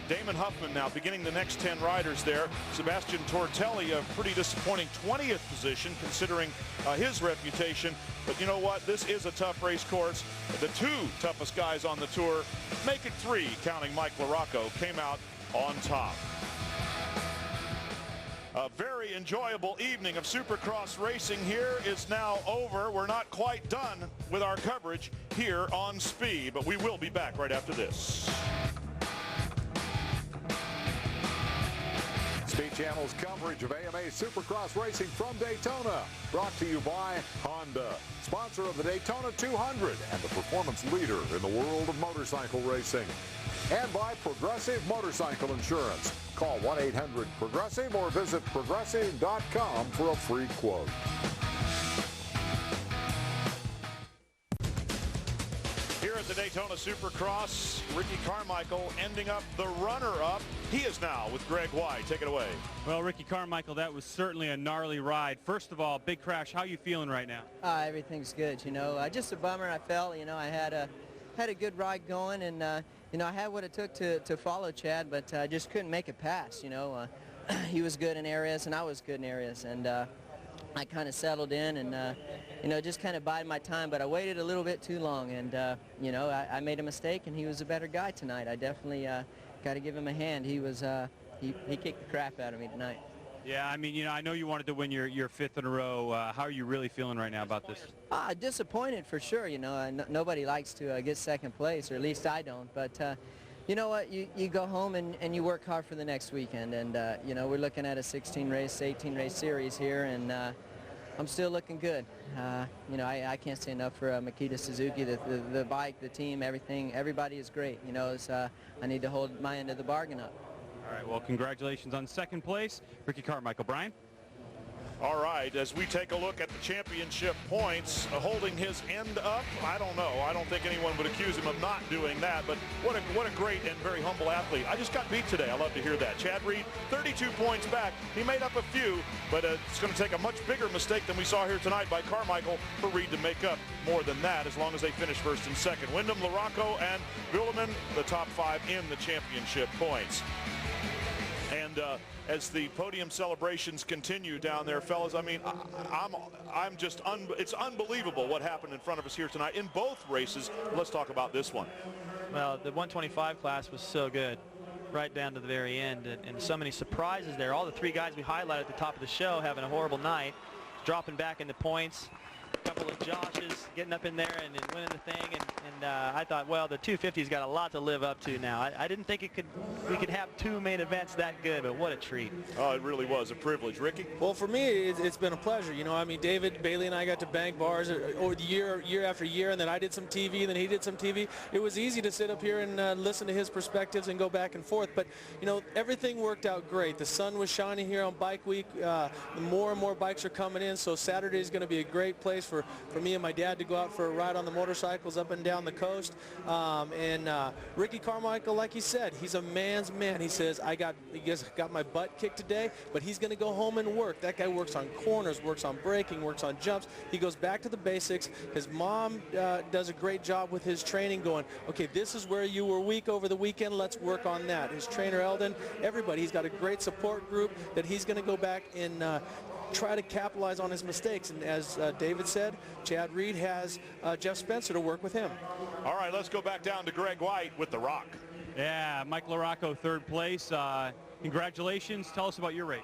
Damon Huffman now beginning the next 10 riders there. Sebastian Tortelli, a pretty disappointing 20th position considering his reputation. But you know what? This is a tough race course. The 2 toughest guys on the tour, make it 3, counting Mike LaRocco, came out on top. A very enjoyable evening of Supercross racing here is now over. We're not quite done with our coverage here on Speed, but we will be back right after this. Speed Channel's coverage of AMA Supercross racing from Daytona, brought to you by Honda, sponsor of the Daytona 200 and the performance leader in the world of motorcycle racing, and by Progressive Motorcycle Insurance. Call 1-800-PROGRESSIVE or visit progressive.com for a free quote. Here at the Daytona Supercross, Ricky Carmichael ending up the runner-up. He is now with Greg White. Take it away. Well, Ricky Carmichael, that was certainly a gnarly ride. First of all, big crash. How are you feeling right now? Everything's good, you know. Just a bummer. I felt, you know, I had a good ride going, and you know, I had what it took to follow Chad, but I just couldn't make it pass, you know. He was good in areas, and I was good in areas, and I kind of settled in and, you know, just kind of bided my time, but I waited a little bit too long, and, you know, I made a mistake, and he was a better guy tonight. I definitely got to give him a hand. He was, he kicked the crap out of me tonight. Yeah, I mean, you know, I know you wanted to win your 5th in a row. How are you really feeling right now about this? Disappointed for sure, you know. Nobody likes to get 2nd place, or at least I don't, but you know what, you go home and you work hard for the next weekend, and you know, we're looking at a 16-race, 18-race series here, and I'm still looking good. You know, I can't say enough for Makita Suzuki, the bike, the team, everything. Everybody is great. You know, I need to hold my end of the bargain up. All right, well, congratulations on 2nd place, Ricky Carmichael. Brian? All right, as we take a look at the championship points, holding his end up, I don't know. I don't think anyone would accuse him of not doing that, but what a great and very humble athlete. I just got beat today. I love to hear that. Chad Reed, 32 points back. He made up a few, but it's going to take a much bigger mistake than we saw here tonight by Carmichael for Reed to make up more than that, as long as they finish 1st and 2nd. Windham, LaRocco, and Vuillemin, the top 5 in the championship points. And as the podium celebrations continue down there, fellas, I mean, I'm just, it's unbelievable what happened in front of us here tonight in both races. Let's talk about this one. Well, the 125 class was so good right down to the very end, and so many surprises there. All the 3 guys we highlighted at the top of the show having a horrible night, dropping back into points. A couple of Joshes getting up in there and winning the thing, and I thought, well, the 250's got a lot to live up to now. I didn't think we could have 2 main events that good, but what a treat. Oh, it really was a privilege. Ricky? Well, for me, it's been a pleasure. You know, I mean, David, Bailey, and I got to bank bars over the year after year, and then I did some TV, and then he did some TV. It was easy to sit up here and listen to his perspectives and go back and forth, but, you know, everything worked out great. The sun was shining here on Bike Week. More and more bikes are coming in, so Saturday is going to be a great place place for me and my dad to go out for a ride on the motorcycles up and down the coast. Ricky Carmichael, like he said, he's a man's man. He says, I got my butt kicked today, but he's going to go home and work. That guy works on corners, works on braking, works on jumps. He goes back to the basics. His mom does a great job with his training, going, okay, this is where you were weak over the weekend. Let's work on that. His trainer, Eldon, everybody, he's got a great support group that he's going to go back and try to capitalize on his mistakes. And as David said, Chad Reed has Jeff Spencer to work with him. All right, let's go back down to Greg White with the Rock. Yeah, Mike LaRocco, third place. Congratulations. Tell us about your race.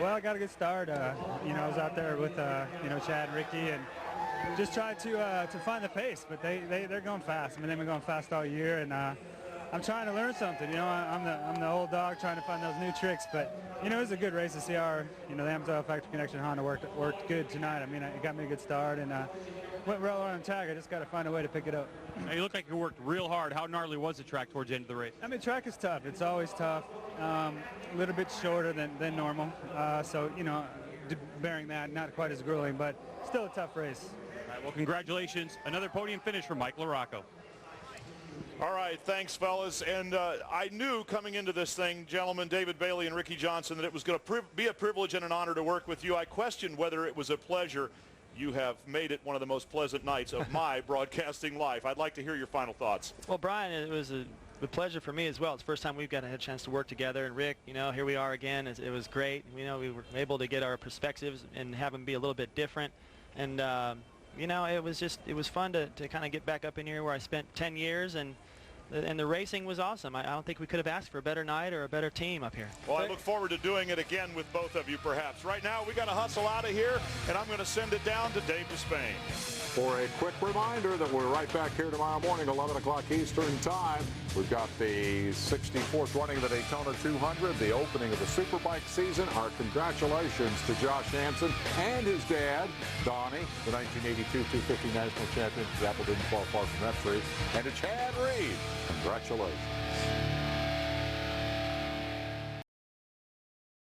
Well, I got a good start. You know, I was out there with Chad and Ricky, and just tried to find the pace. But they're going fast. I mean, they've been going fast all year, and I'm trying to learn something. You know, I'm the old dog trying to find those new tricks. But you know, it was a good race to see our the Amsoil Factory Connection Honda worked good tonight. I mean, it got me a good start and went well on the track. I just got to find a way to pick it up. Now, you look like you worked real hard. How gnarly was the track towards the end of the race? I mean, track is tough. It's always tough. A little bit shorter than normal. So, you know, bearing that, not quite as grueling, but still a tough race. All right, well, congratulations. Another podium finish for Mike LaRocco. All right, thanks, fellas. And I knew coming into this thing, gentlemen, David Bailey and Ricky Johnson, that it was going to be a privilege and an honor to work with you. I questioned whether it was a pleasure. You have made it one of the most pleasant nights of my broadcasting life. I'd like to hear your final thoughts. Well, Brian, it was a pleasure for me as well. It's the first time we've had a chance to work together. And Rick, you know, here we are again. It was great. You know, we were able to get our perspectives and have them be a little bit different. And, you know, it was fun to kind of get back up in here where I spent 10 years, and the racing was awesome. I don't think we could have asked for a better night or a better team up here. Well, I look forward to doing it again with both of you, perhaps. Right now, we got to hustle out of here, and I'm going to send it down to Dave Despain. For a quick reminder that we're right back here tomorrow morning, 11 o'clock Eastern Time. We've got the 64th running of the Daytona 200, the opening of the Superbike season. Our congratulations to Josh Hansen and his dad, Donnie, the 1982 250 national champion. The apple didn't fall far from that tree. And to Chad Reed, congratulations.